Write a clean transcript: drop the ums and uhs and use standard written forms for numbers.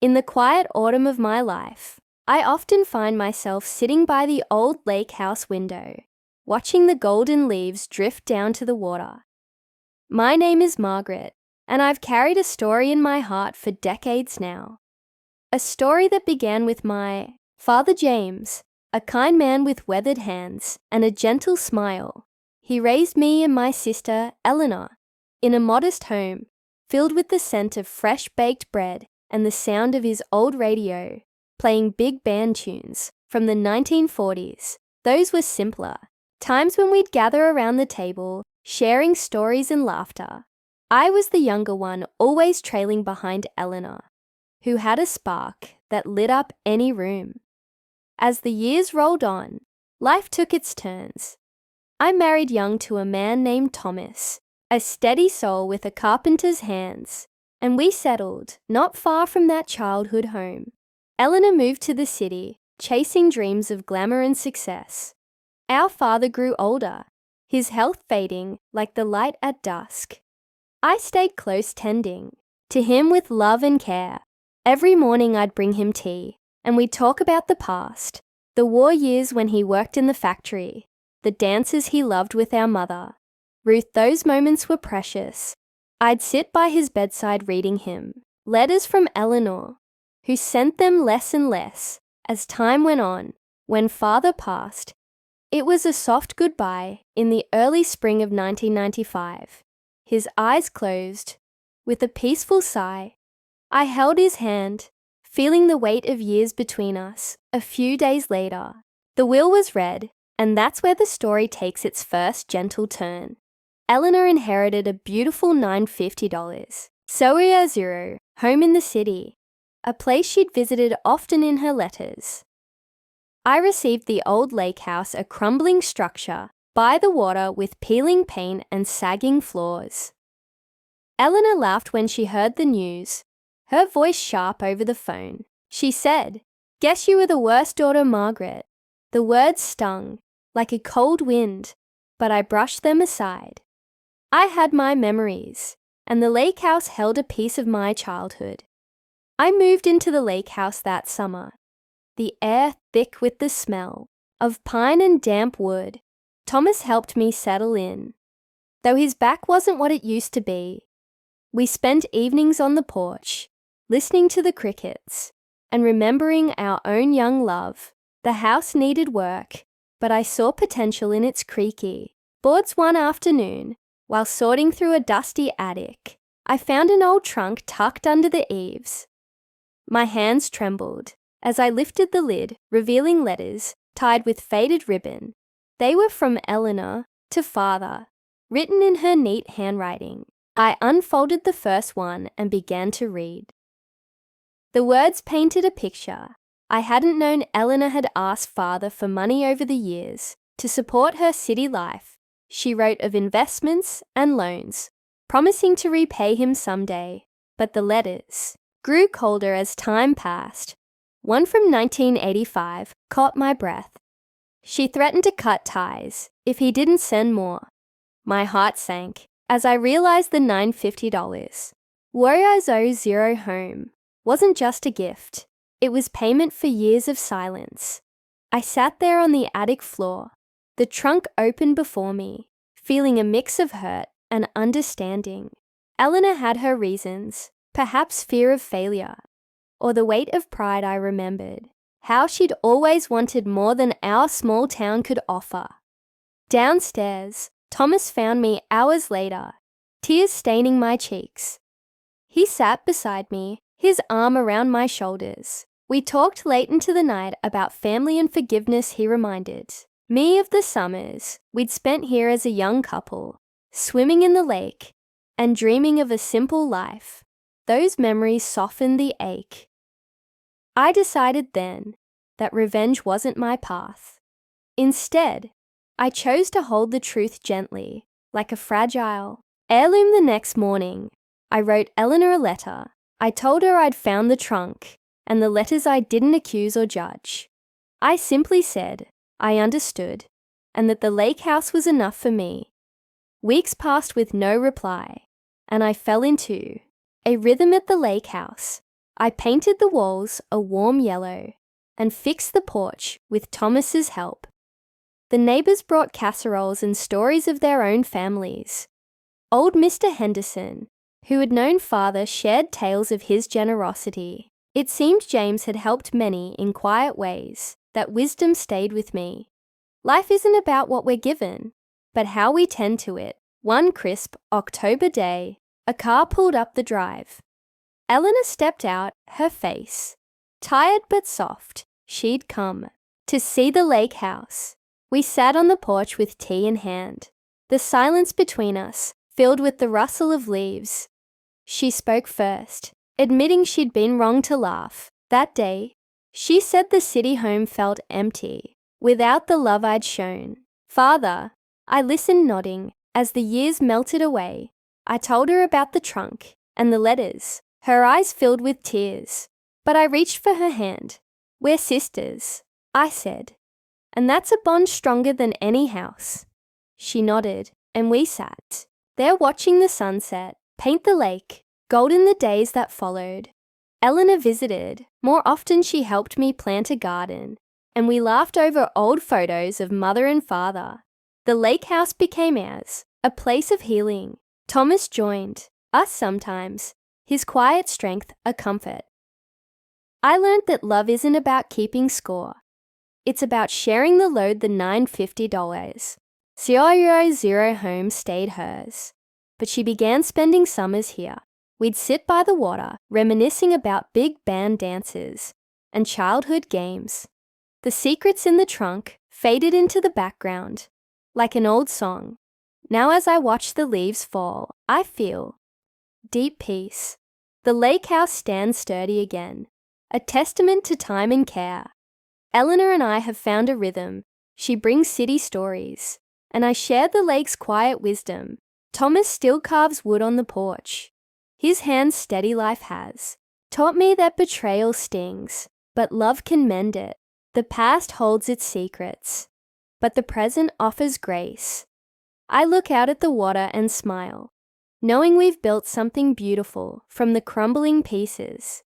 In the quiet autumn of my life, I often find myself sitting by the old lake house window, watching the golden leaves drift down to the water. My name is Margaret, and I've carried a story in my heart for decades now. A story that began with my father James, a kind man with weathered hands and a gentle smile. He raised me and my sister, Eleanor, in a modest home, filled with the scent of fresh baked bread and the sound of his old radio, playing big band tunes from the 1940s. Those were simpler times when we'd gather around the table, sharing stories and laughter. I was the younger one, always trailing behind Eleanor, who had a spark that lit up any room. As the years rolled on, life took its turns. I married young to a man named Thomas, a steady soul with a carpenter's hands, and we settled not far from that childhood home. Eleanor moved to the city, chasing dreams of glamour and success. Our father grew older, his health fading like the light at dusk. I stayed close tending to him with love and care. Every morning I'd bring him tea, and we'd talk about the past, the war years when he worked in the factory, the dances he loved with our mother. Ruth, those moments were precious. I'd sit by his bedside reading him letters from Eleanor, who sent them less and less as time went on. When father passed, it was a soft goodbye in the early spring of 1995. His eyes closed. With a peaceful sigh, I held his hand, feeling the weight of years between us. A few days later, the will was read, and that's where the story takes its first gentle turn. Eleanor inherited a beautiful $950 Soia home in the city, a place she'd visited often in her letters. I received the old lake house, a crumbling structure by the water with peeling paint and sagging floors. Eleanor laughed when she heard the news, her voice sharp over the phone. She said, "Guess you were the worst daughter, Margaret." The words stung like a cold wind, but I brushed them aside. I had my memories, and the lake house held a piece of my childhood. I moved into the lake house that summer, the air thick with the smell of pine and damp wood. Thomas helped me settle in, though his back wasn't what it used to be. We spent evenings on the porch, listening to the crickets and remembering our own young love. The house needed work, but I saw potential in its creaky boards. One afternoon, while sorting through a dusty attic, I found an old trunk tucked under the eaves. My hands trembled as I lifted the lid, revealing letters tied with faded ribbon. They were from Eleanor to father, written in her neat handwriting. I unfolded the first one and began to read. The words painted a picture. I hadn't known Eleanor had asked father for money over the years to support her city life. She wrote of investments and loans, promising to repay him someday, but the letters grew colder as time passed. One from 1985 caught my breath. She threatened to cut ties if he didn't send more. My heart sank as I realized the $950 Warriors home wasn't just a gift. It was payment for years of silence. I sat there on the attic floor, the trunk open before me, feeling a mix of hurt and understanding. Eleanor had her reasons, perhaps fear of failure, or the weight of pride. I remembered how she'd always wanted more than our small town could offer. Downstairs, Thomas found me hours later, tears staining my cheeks. He sat beside me, his arm around my shoulders. We talked late into the night about family and forgiveness. He reminded me of the summers we'd spent here as a young couple, swimming in the lake and dreaming of a simple life. Those memories softened the ache. I decided then that revenge wasn't my path. Instead, I chose to hold the truth gently, like a fragile heirloom. The next morning, I wrote Eleanor a letter. I told her I'd found the trunk and the letters I didn't accuse or judge. I simply said I understood and that the lake house was enough for me. Weeks passed with no reply, and I fell into a rhythm at the lake house, I painted the walls a warm yellow and fixed the porch with Thomas's help. The neighbours brought casseroles and stories of their own families. Old Mr. Henderson, who had known Father, shared tales of his generosity. It seemed James had helped many in quiet ways. That wisdom stayed with me. Life isn't about what we're given, but how we tend to it. One crisp October day, a car pulled up the drive. Eleanor stepped out, her face tired but soft. She'd come to see the lake house. We sat on the porch with tea in hand. The silence between us filled with the rustle of leaves. She spoke first, admitting she'd been wrong to laugh. That day, she said the city home felt empty, without the love I'd shown. Father, I listened nodding. As the years melted away, I told her about the trunk and the letters. Her eyes filled with tears, but I reached for her hand. We're sisters, I said, and that's a bond stronger than any house. She nodded, and we sat there watching the sunset paint the lake, gold in the days that followed. Eleanor visited. More often she helped me plant a garden, and we laughed over old photos of Mother and Father. The lake house became ours, a place of healing. Thomas joined us sometimes, his quiet strength a comfort. I learned that love isn't about keeping score. It's about sharing the load. The $950 000 home stayed hers, but she began spending summers here. We'd sit by the water, reminiscing about big band dances and childhood games. The secrets in the trunk faded into the background, like an old song. Now as I watch the leaves fall, I feel deep peace. The lake house stands sturdy again, a testament to time and care. Eleanor and I have found a rhythm. She brings city stories, and I share the lake's quiet wisdom. Thomas still carves wood on the porch. His hands steady life has taught me that betrayal stings, but love can mend it. The past holds its secrets, but the present offers grace. I look out at the water and smile, knowing we've built something beautiful from the crumbling pieces.